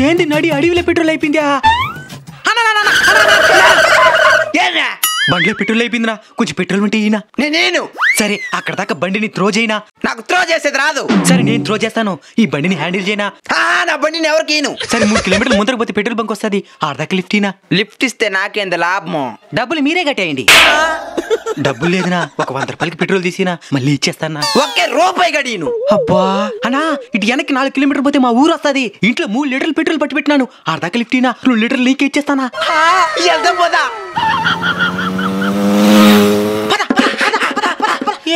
ఏంది నడి అడవిలో పెట్రోల్ అయిపోయిందా? బండిలో పెట్రోల్ అయిపోయిందిరా, కొంచెం పెట్రోల్ ఉంటే ఈయన. నేను సరే అక్కడ దాకా బండిని త్రో చేయనా? నాకు త్రో చేసేది రాదు. సరే నేను త్రో చేస్తాను, ఈ బండిని హ్యాండిల్ చేయనా? నా బండిని ఎవరికి ఈను. సరే 3 కిలోమీటర్లు ముందరకు పోతే పెట్రోల్ బంక్ వస్తుంది, ఆడదాకా లిఫ్ట్ ఈనా? లిఫ్ట్ ఇస్తే నాకేంది లాభము? డబ్బులు మీరే కట్టేయండి. డబ్బులు లేదునా, ఒక 100 రూపాయలకి పెట్రోల్ తీసినా మళ్ళీ ఇచ్చేస్తానా? ఒకే రూపాయి గడీను. అబ్బా అన్నా, ఇటు వెనక్కి 4 కిలోమీటర్ పోతే మా ఊరు వస్తుంది. ఇంట్లో 3 లీటర్లు పెట్రోల్ పట్టి పెట్టినాను, ఆడదాకా లిఫ్ట్ ఈనా? 2 లీటర్లు లీక్ ఇచ్చేస్తానా? వెళ్దాం పోదా.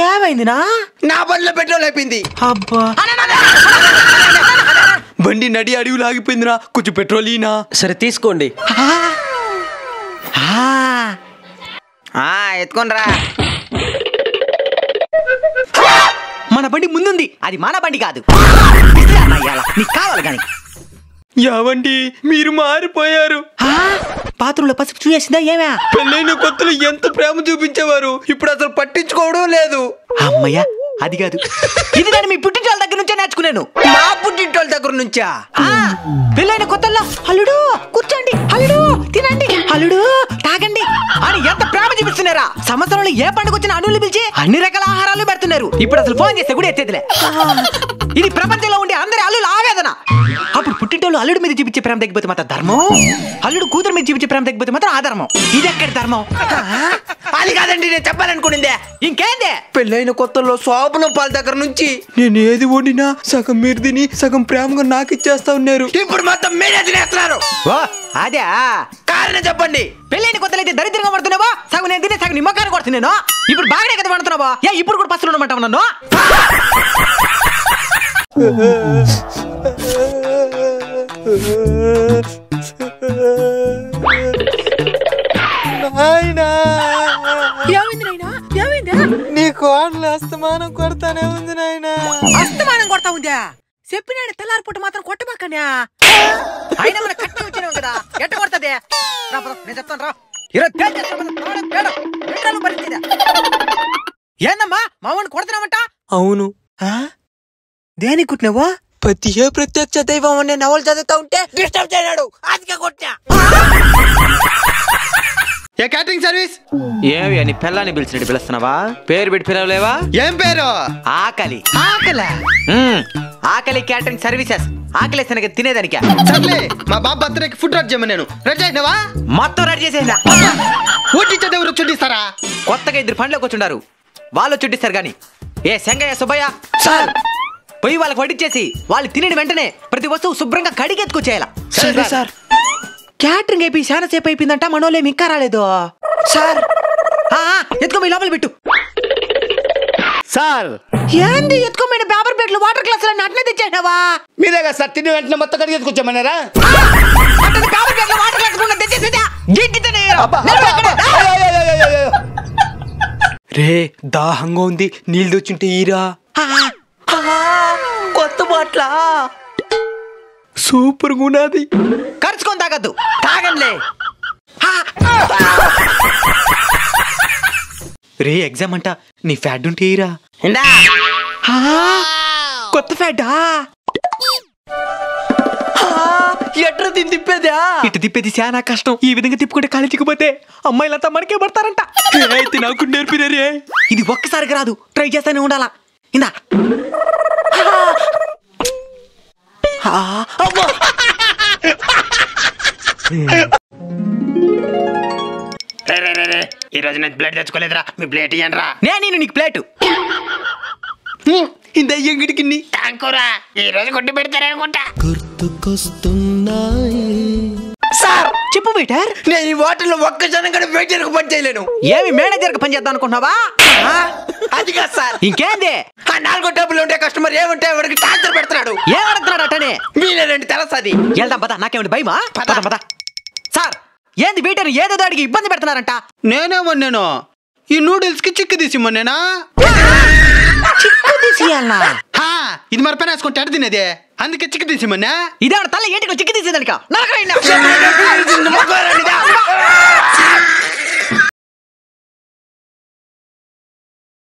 ఏమైందినా? నా బండిలో పెట్రోల్ అయిపోయింది. అబ్బా బండి నడి అడవిలో ఆగిపోయిందిరా, కొంచెం పెట్రోల్ ఈనా? సరే తీసుకోండి. ఎత్తుకోనరా. మన బండి ముందుంది, అది మన బండి కాదు. నీకు కావాలి కానీ. యావండి మీరు మారిపోయారు. బాత్రూంలో పసుపు చూసేసిందా ఏమే? పెళ్ళైన కొత్తలో ఎంత ప్రేమ చూపించేవారు, ఇప్పుడు అసలు పట్టించుకోవడం లేదు. అమ్మయ్యా అది కాదు, ఇది నేను మీ పుట్టింటి వాళ్ళ దగ్గర నుంచే నేర్చుకున్నాను. మా పుట్టింటి వాళ్ళ దగ్గర నుంచా? పెళ్ళైన కొత్తల్లో అల్లుడు కూర్చోండి, అల్లుడు తినండి, అల్లుడు తాగండి అని ఎంత ప్రేమ చూపిస్తున్నారా? సంవత్సరంలో ఏ పండుగ వచ్చిన అల్లుళ్ళు పిలిచి అన్ని రకాల ఆహారాలు పెడుతున్నారు. ఇప్పుడు అసలు ఫోన్ చేస్తే కూడా ఎత్తేదిలే. ఇది ప్రపంచంలో ఉండే అందరి అల్లుల ఆవేదన. అప్పుడు పుట్టింటోళ్ళు అల్లుడు మీద చూపించే ప్రేమ తగ్గిపోతే మాత్రం ధర్మం, అల్లుడు కూతురు మీద చూపించే ప్రేమ తగ్గిపోతే మాత్రం అధర్మం. ఇది ఎక్కడి ధర్మం? అది కాదండి నేను చెప్పాలనుకునిందే. ఇంకేందే? పెళ్ళైన కొత్తలో శోభనం పాల దగ్గర నుంచి నేను ఏది వండినా సగం మీరు తిని సగం ప్రేమగా నాకు ఇచ్చేస్తా ఉన్నారు. ఇప్పుడు మొత్తం మీరే తినేస్తున్నారు. అదే కారణం చెప్పండి. పెళ్ళైన కొత్తలు అయితే దరిద్రంగా పడుతున్నావా? సగం నేను తినే సగం నిమ్మకాయలు కొడుతున్నాను. ఇప్పుడు బాగానే కదా పడుతున్నావా? ఇప్పుడు కూడా పస్తులు ఉండమంటావు నన్ను? నీ కోడలు అస్తమానం కొడతానే ఉంది నాయనా. అస్తమానం కొడతా ఉందా? చెప్పినాడు తెల్లారిపూట మాత్రం కొట్టబాకనే. అయినా మన కట్ట వచ్చినావు కదా, ఎట్ట కొడతదే? నేను చెప్తాను రా. ఏందమ్మా మామూలు కొడుతున్నామంట? అవును. దేనికి కుట్టినావా? పతియే ప్రత్యక్ష దైవం అనే నవలు చదువుతా ఉంటే డిస్టర్బ్ చేయడాడు, అందుకే కొట్టా. ఏ క్యాటరింగ్ సర్వీస్? ఏమి అని పిల్లని పిలిచినట్టు పిలుస్తున్నావా? పేరు పెట్టి పిలవలేవా? ఏం పేరు? ఆకలి. ఆకలా? ఆకలి క్యాటరింగ్ సర్వీసెస్. ఆకలి సరిగ్గా తినేదానికా? సర్లే, మా బాబు బర్త్డేకి ఫుడ్ రెడీ చేయమని నేను రెడీ అయినావా? మొత్తం రెడీ చేసేదా? ఊటించేది ఎవరు చుట్టిస్తారా? కొత్తగా 2 పండ్లోకి వచ్చుండారు, వాళ్ళు చుట్టిస్తారు గాని. ఏ సంగయ్య సుబ్బయ్య సార్ పోయి వాళ్ళకి వడ్డిచ్చేసి వాళ్ళు తినేది వెంటనే ప్రతి వస్తువు శుభ్రంగా కడిగెత్తుకొచ్చేయాల. సరే సార్. క్యాటరింగ్ అయిపోయి చాలా సేపు అయిపోయిందంట, మనోళ్ళేమి ఇంకా రాలేదు. సార్ ఎత్తుకో మీ లోపల పెట్టు. సార్ ఏంది ఎత్తుకోమైన పేపర్ ప్లేట్లు వాటర్ గ్లాసులు అట్నే తెచ్చేసినావా? మీరే కదా సార్ తిని వెంటనే మొత్తం కడిగి ఎత్తుకొచ్చామన్నారా? పేపర్ ప్లేట్లు వాటర్ గ్లాసులు తెచ్చేసేదా? రే దాహంగా ఉంది, నీళ్ళు తెచ్చుంటే ఈరా. కొత్త బాట్ల సూపర్ గా ఉన్నది. ఖర్చుకొని తాగద్దు, తాగండి. రే ఎగ్జామ్ అంట, నీ ఫ్యాడ్ ఉంటే ఈరా. కొత్త ఫ్యాడా? ఎట్రా దీన్ని తిప్పేదా? ఇటు తిప్పేది చాలా కష్టం. ఈ విధంగా తిప్పుకుంటే కాలేజీకి పోతే అమ్మాయిలంతా మనకే పడతారంట. అయితే నాకు నేర్పిరే. ఇది ఒక్కసారికి రాదు, ట్రై చేస్తానే ఉండాలా. ఇందా ఈ రోజు నేను ప్లేట్ తెచ్చుకోలేదురా, మీ ప్లేట్ ఇయ్యండి రా. నేను నీకు ప్లేటు. ఇంత ఎంగిడికి ట్యాంకురా, ఈ రోజు కొట్టి పెడతారా అనుకుంటా. సార్ చెప్పు వెయిటర్. నేను ఈ హోటల్లో ఒక్క జనం కూడా వెయిటర్ కు పని చేయలేను. ఏమి మేనేజర్ కు పని చేద్దాం అనుకుంటున్నావా? అది కాదు సార్. ఇంకేంది? 4 టేబుల్ ఉంటే కస్టమర్ ఏమంటే వాడికి టార్చర్ పెడతాడు. ఏమడుతున్నాడు అట్టనే? మీరేనండి తెలుస్తుంది. వెళ్దాం పద, నాకేమిటి భయమా? పద పద. సార్ ఏంది వెయిటర్ ఏదో అడిగి ఇబ్బంది పెడుతున్నారంట? నేనేమన్నాను, ఈ నూడిల్స్ కి చిక్కు తీసిమన్నానా? చిక్కు తీసియాలనా? ఇది మరి పని వేసుకుంటే ఎడ తినేదే, అందుకే చిక్కు తీసిమన్నా. ఇదేమన్నా తల్ల ఏంటి చిక్కు తీసేదానిక?